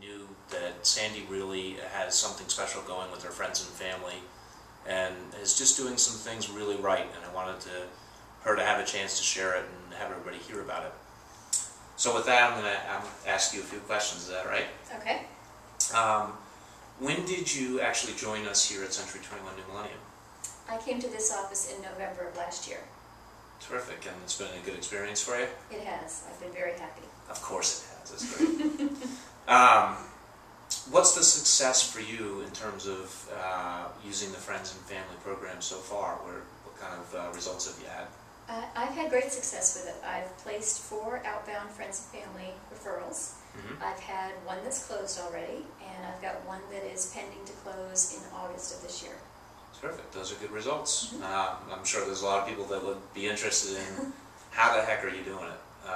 knew that Sandy really has something special going with her friends and family, and is just doing some things really right, and I wanted her to have a chance to share it and have everybody hear about it. So with that, I'm going to ask you a few questions. Is that right? Okay. When did you actually join us here at Century 21 New Millennium? I came to this office in November of last year. Terrific, and it's been a good experience for you? It has. I've been very happy. Of course it has. That's great. What's the success for you in terms of using the Friends and Family program so far? What kind of results have you had? I've had great success with it. I've placed 4 outbound Friends and Family referrals. I've had 1 that's closed already, and I've got 1 that is pending to close in August of this year. Terrific. Those are good results. I'm sure there's a lot of people that would be interested in how the heck are you doing it?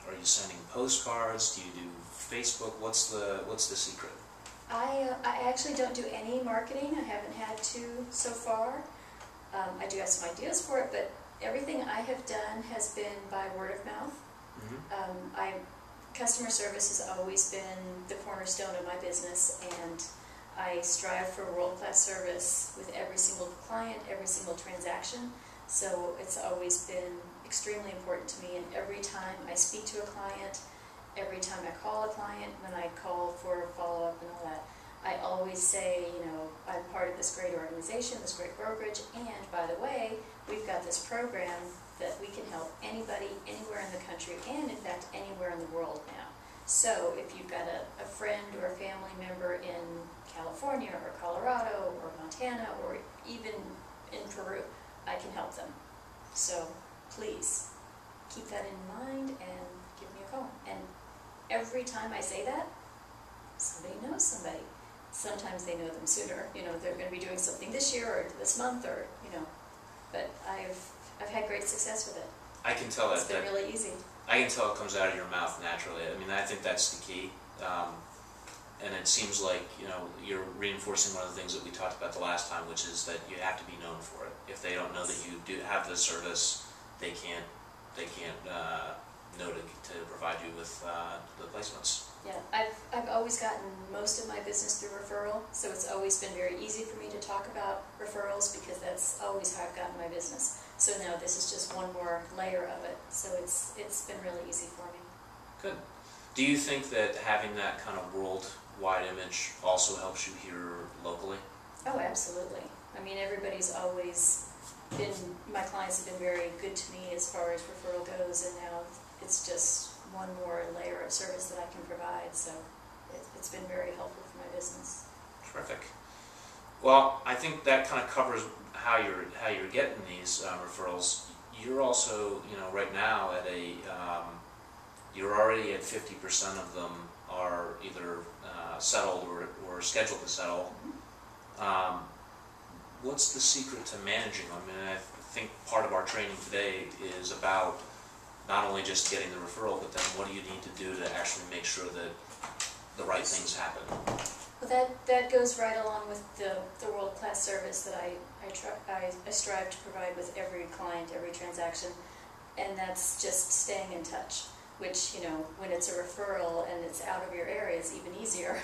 Are you sending postcards? Do you do Facebook? What's the secret? I actually don't do any marketing. I haven't had to so far. I do have some ideas for it, but everything I have done has been by word of mouth. Customer service has always been the cornerstone of my business, and I strive for world-class service with every single client, every single transaction. So it's always been extremely important to me, and every time I speak to a client, every time I call a client, when I call for follow-up and all that, I always say, you know, I'm part of this great organization, this great brokerage, and by the way, we've got this program that we can help anybody, anywhere in the country, and in fact, anywhere in the world now. So if you've got a friend or a family member in California or Colorado or Montana or even in Peru, I can help them. So please keep that in mind and give me a call. And every time I say that, somebody knows somebody. Sometimes they know them sooner. You know, they're going to be doing something this year or this month, or you know. But I've had great success with it. I can tell it's been really easy. I can tell it comes out of your mouth naturally. I mean, I think that's the key. And it seems like, you know, you're reinforcing one of the things that we talked about the last time, which is that you have to be known for it. If they don't know that you do have this service, they can't know to provide you with the placements. Yeah, I've always gotten most of my business through referral, so it's always been very easy for me to talk about referrals because that's always how I've gotten my business. So now this is just one more layer of it, so it's been really easy for me. Good. Do you think that having that kind of worldwide image also helps you here locally? Oh, absolutely. I mean, everybody's always been, my clients have been very good to me as far as referral goes, and now it's just one more layer of service that I can provide, so it's been very helpful for my business. Terrific. Well, I think that kind of covers how you're getting these referrals. You're also, you know, right now at you're already at 50% of them are either settled or scheduled to settle. What's the secret to managing them? I mean, I think part of our training today is about not only just getting the referral, but then what do you need to do to actually make sure that the right things happen? Well, that goes right along with the world-class service that I strive to provide with every client, every transaction, and that's just staying in touch, which, you know, when it's a referral and it's out of your area, it's even easier.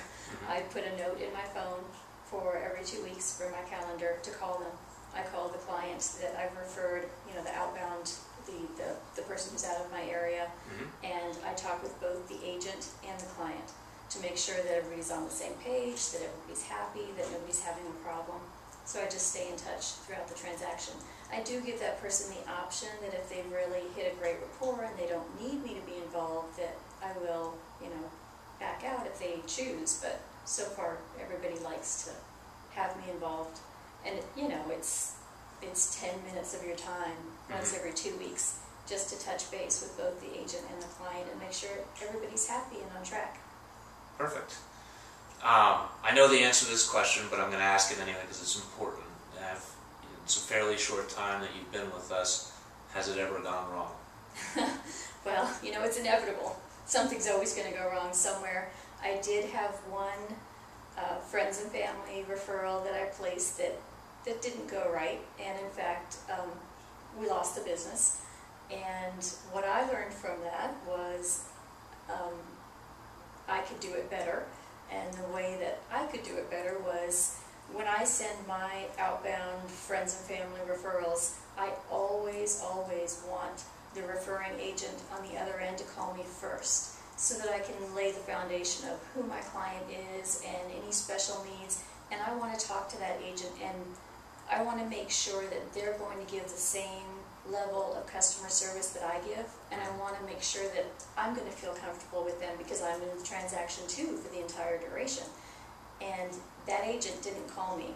I put a note in my phone for every 2 weeks for my calendar to call them. I call the client that I've referred, you know, the outbound, the person who's out of my area, and I talk with both the agent and the client to make sure that everybody's on the same page, that everybody's happy, that nobody's having a problem. So I just stay in touch throughout the transaction. I do give that person the option that if they really hit a great rapport and they don't need me to be involved, that I will, you know, back out if they choose. But so far, everybody likes to have me involved. And, you know, it's 10 minutes of your time once every 2 weeks just to touch base with both the agent and the client and make sure everybody's happy and on track. Perfect. I know the answer to this question, but I'm going to ask it anyway because it's important. It's a fairly short time that you've been with us. Has it ever gone wrong? Well, you know, it's inevitable. Something's always going to go wrong somewhere. I did have one friends and family referral that I placed that didn't go right, and in fact, we lost the business. And what I learned from that was I could do it better. And the way that I could do it better was when I send my outbound friends and family referrals, I always want the referring agent on the other end to call me first, so that I can lay the foundation of who my client is and any special needs. And I want to talk to that agent, and I want to make sure that they're going to give the same level of customer service that I give, and I want to make sure that I'm going to feel comfortable with them because I'm in the transaction too for the entire duration. And that agent didn't call me,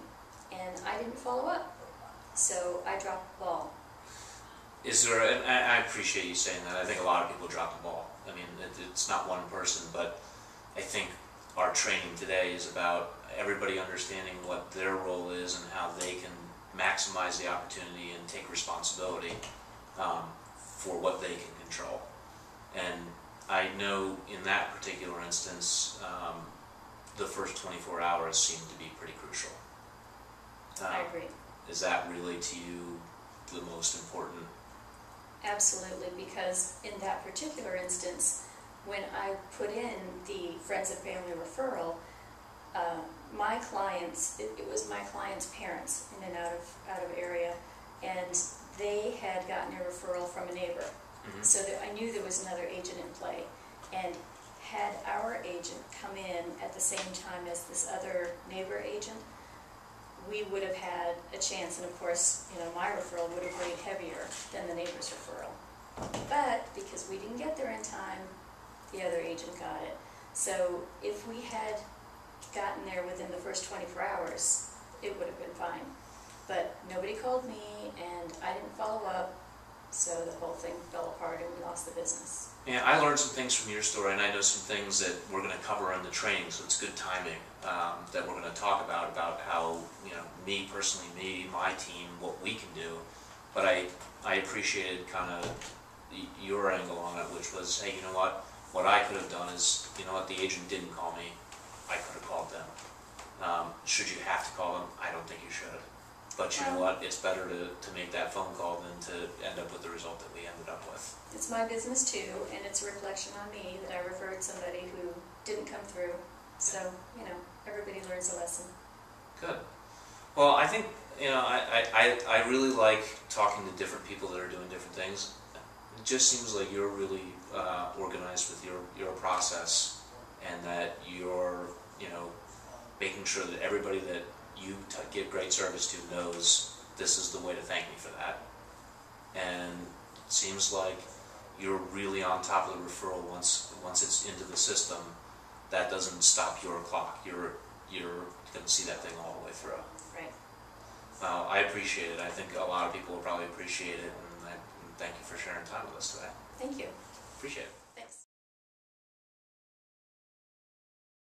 and I didn't follow up, so I dropped the ball. Is there, and I appreciate you saying that, I think a lot of people drop the ball. I mean, it's not one person, but I think our training today is about everybody understanding what their role is and how they can maximize the opportunity and take responsibility for what they can control. And I know in that particular instance, the first 24 hours seem to be pretty crucial. I agree. Is that really to you the most important? Absolutely, because in that particular instance, when I put in the friends and family referral, my clients, it was my clients' parents in and out of area, and they had gotten a referral from a neighbor. Mm-hmm. So that I knew there was another agent in play, and had our agent come in at the same time as this other neighbor agent, we would have had a chance. And of course, you know, my referral would have weighed heavier than the neighbor's referral. But because we didn't get there in time, the other agent got it. So if we had gotten there within the first 24 hours, it would have been fine. But nobody called me, and I didn't follow up, so the whole thing fell apart and we lost the business. Yeah, I learned some things from your story, and I know some things that we're going to cover in the training, so it's good timing that we're going to talk about how, you know, me personally, my team, what we can do. But I appreciated kind of your angle on it, which was, hey, you know what I could have done is, you know what, the agent didn't call me, I could have called them. Should you have to call them? I don't think you should. But you know what, it's better to make that phone call than to end up with the result that we ended up with. It's my business too, and it's a reflection on me that I referred somebody who didn't come through. So, you know, everybody learns a lesson. Good. Well, I think, you know, I really like talking to different people that are doing different things. It just seems like you're really organized with your process, and that you're, you know, making sure that everybody that you give great service to knows this is the way to thank me for that. And it seems like you're really on top of the referral once it's into the system. That doesn't stop your clock. You're going to see that thing all the way through. Right. I appreciate it. I think a lot of people will probably appreciate it, and thank you for sharing time with us today. Thank you. Appreciate it.